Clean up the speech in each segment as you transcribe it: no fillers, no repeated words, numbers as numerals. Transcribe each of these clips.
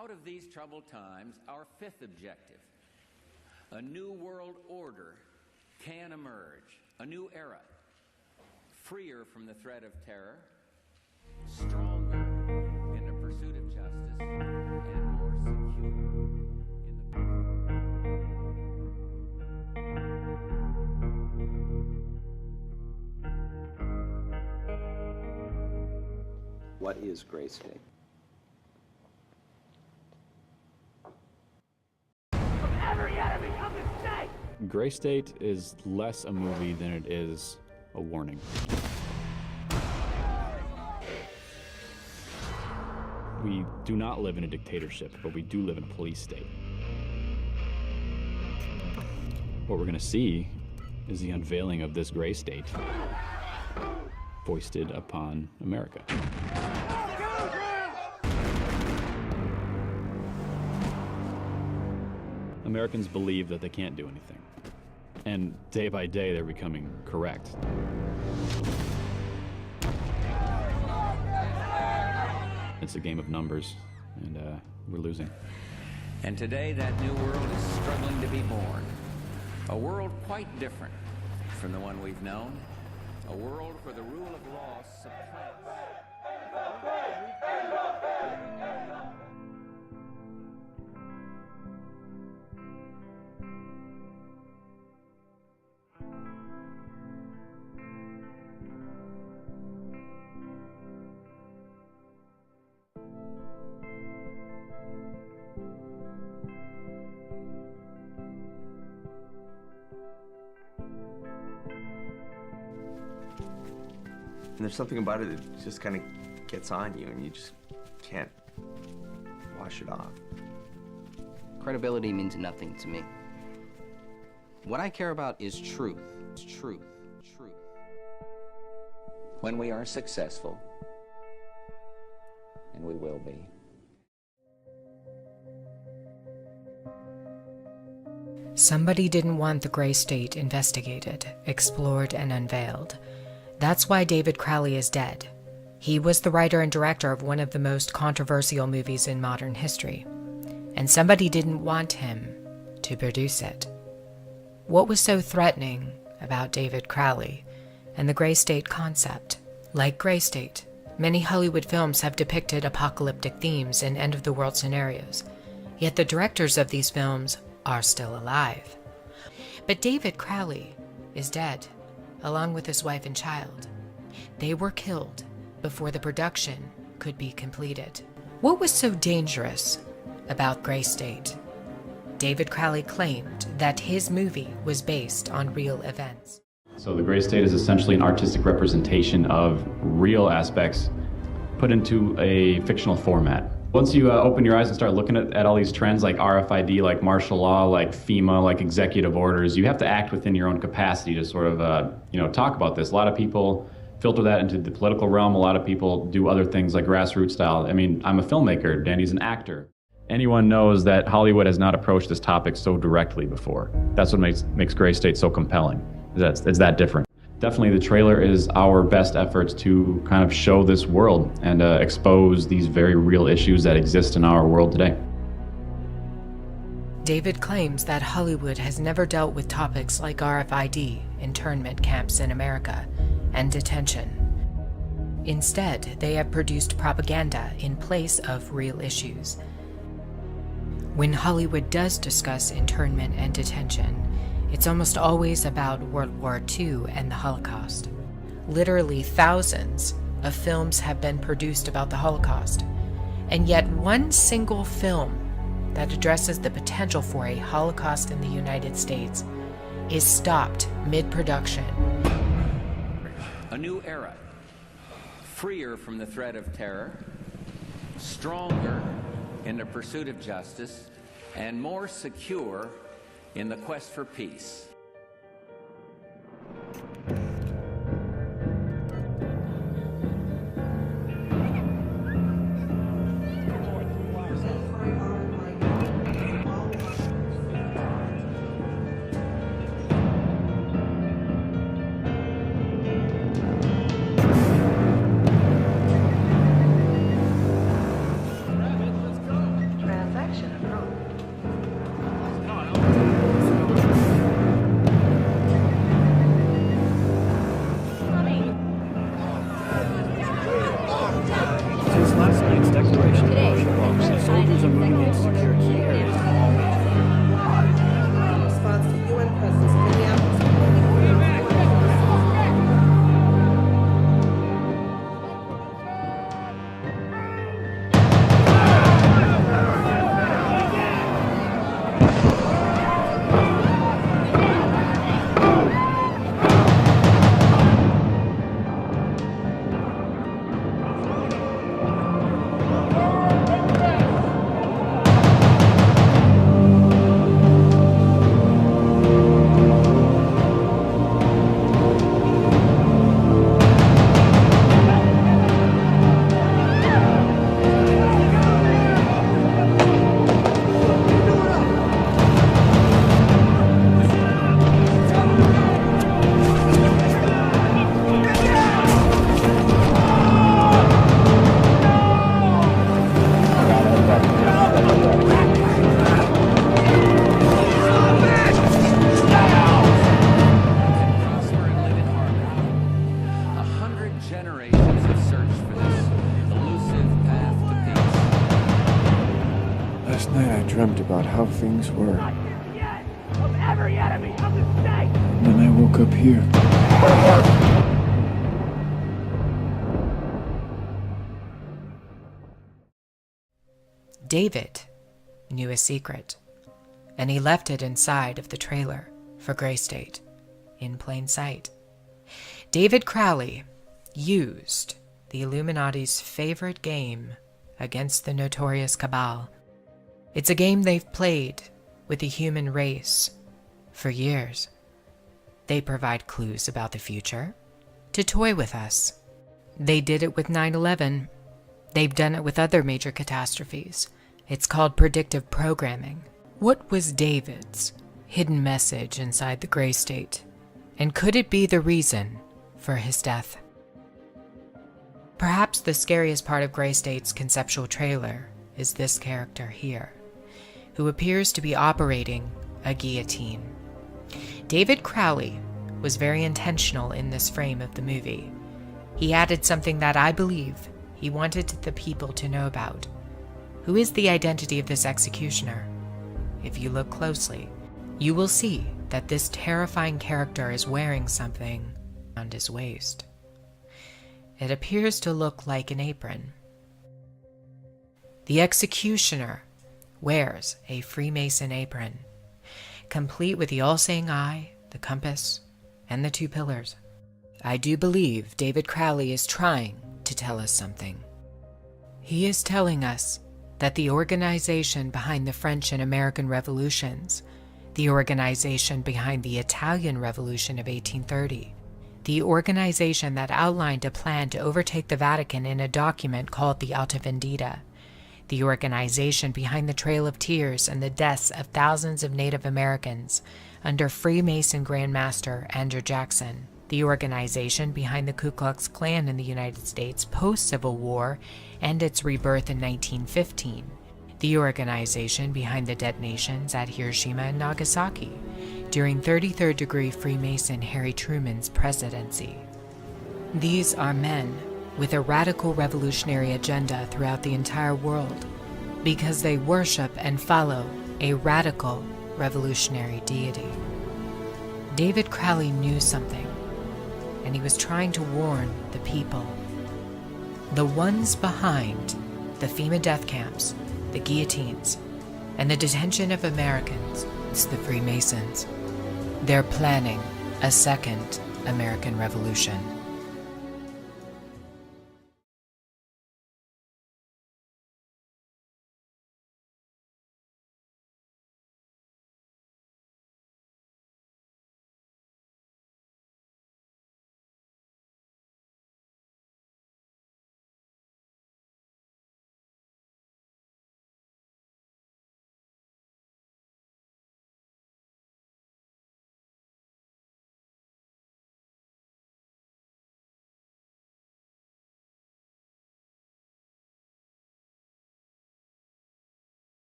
Out of these troubled times, our fifth objective, a new world order can emerge, a new era, freer from the threat of terror, stronger in the pursuit of justice, and more secure in the pursuit. What is gray state? Gray State is less a movie than it is a warning. We do not live in a dictatorship, but we do live in a police state. What we're going to see is the unveiling of this gray state foisted upon America. Americans believe that they can't do anything. And day by day, they're becoming correct. It's a game of numbers, and we're losing. And today, that new world is struggling to be born. A world quite different from the one we've known. A world where the rule of law supplants. And there's something about it that just kind of gets on you and you just can't wash it off. Credibility means nothing to me. What I care about is truth. It's truth. Truth. When we are successful, and we will be. Somebody didn't want the gray state investigated, explored, and unveiled. That's why David Crowley is dead. He was the writer and director of one of the most controversial movies in modern history. And somebody didn't want him to produce it. What was so threatening about David Crowley and the gray state concept? Like Gray State, many Hollywood films have depicted apocalyptic themes and end-of-the-world scenarios. Yet the directors of these films are still alive. But David Crowley is dead, along with his wife and child. They were killed before the production could be completed. What was so dangerous about Gray State? David Crowley claimed that his movie was based on real events. So the Gray State is essentially an artistic representation of real aspects put into a fictional format. Once you open your eyes and start looking at all these trends like RFID, like martial law, like FEMA, like executive orders, you have to act within your own capacity to sort of, talk about this. A lot of people filter that into the political realm. A lot of people do other things like grassroots style. I mean, I'm a filmmaker, Danny's an actor. Anyone knows that Hollywood has not approached this topic so directly before. That's what makes Gray State so compelling. It's that different. Definitely the trailer is our best efforts to kind of show this world and expose these very real issues that exist in our world today. David claims that Hollywood has never dealt with topics like RFID, internment camps in America, and detention. Instead, they have produced propaganda in place of real issues. When Hollywood does discuss internment and detention, it's almost always about World War II and the Holocaust. Literally thousands of films have been produced about the Holocaust, and yet one single film that addresses the potential for a Holocaust in the United States is stopped mid-production. A new era, freer from the threat of terror, stronger in the pursuit of justice, and more secure in the quest for peace. Generations have searched for this elusive path to peace. Last night I dreamt about how things were. Not here yet! Of every enemy of the state! And then I woke up here. David knew a secret, and he left it inside of the trailer for Gray State, in plain sight. David Crowley used the Illuminati's favorite game against the notorious Cabal. It's a game they've played with the human race for years. They provide clues about the future to toy with us. They did it with 9/11. They've done it with other major catastrophes. It's called predictive programming. What was David's hidden message inside the Gray State? And could it be the reason for his death? Perhaps the scariest part of Gray State's conceptual trailer is this character here, who appears to be operating a guillotine. David Crowley was very intentional in this frame of the movie. He added something that I believe he wanted the people to know about. Who is the identity of this executioner? If you look closely, you will see that this terrifying character is wearing something around his waist. It appears to look like an apron. The executioner wears a Freemason apron, complete with the all-seeing eye, the compass, and the 2 pillars. I do believe David Crowley is trying to tell us something. He is telling us that the organization behind the French and American revolutions, the organization behind the Italian Revolution of 1830, the organization that outlined a plan to overtake the Vatican in a document called the Alta Vendita, the organization behind the Trail of Tears and the deaths of thousands of Native Americans under Freemason Grand Master Andrew Jackson, the organization behind the Ku Klux Klan in the United States post-Civil War and its rebirth in 1915, the organization behind the detonations at Hiroshima and Nagasaki during 33rd degree Freemason Harry Truman's presidency. These are men with a radical revolutionary agenda throughout the entire world because they worship and follow a radical revolutionary deity. David Crowley knew something, and he was trying to warn the people. The ones behind the FEMA death camps, the guillotines, and the detention of Americans, it's the Freemasons. They're planning a second American Revolution.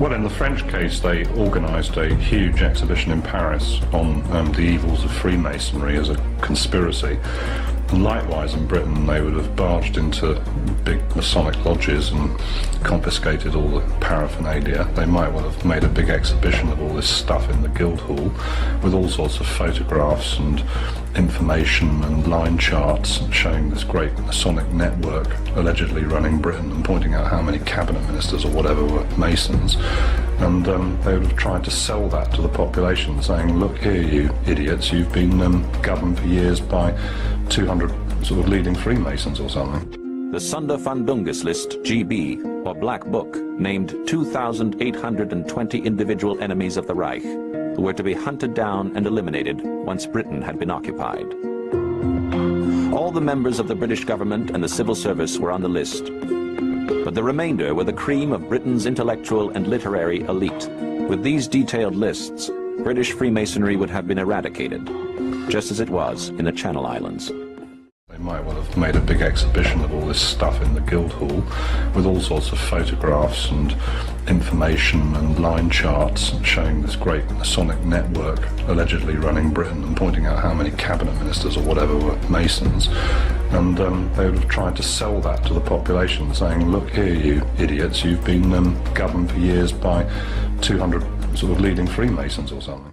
Well, in the French case, they organised a huge exhibition in Paris on the evils of Freemasonry as a conspiracy. And likewise in Britain, they would have barged into big Masonic lodges and confiscated all the paraphernalia. They might well have made a big exhibition of all this stuff in the Guildhall with all sorts of photographs and information and line charts showing this great Masonic network allegedly running Britain and pointing out how many cabinet ministers or whatever were Masons. And they would have tried to sell that to the population, saying, look here, you idiots, you've been governed for years by 200 sort of leading Freemasons or something. The Sonderfundungus List, GB, or Black Book, named 2,820 individual enemies of the Reich, who were to be hunted down and eliminated once Britain had been occupied. All the members of the British government and the civil service were on the list, but the remainder were the cream of Britain's intellectual and literary elite. With these detailed lists, British Freemasonry would have been eradicated, just as it was in the Channel Islands. They might well have made a big exhibition of all this stuff in the Guildhall with all sorts of photographs and information and line charts showing this great Masonic network allegedly running Britain and pointing out how many cabinet ministers or whatever were Masons. And they would have tried to sell that to the population, saying, look here, you idiots, you've been governed for years by 200 sort of leading Freemasons or something.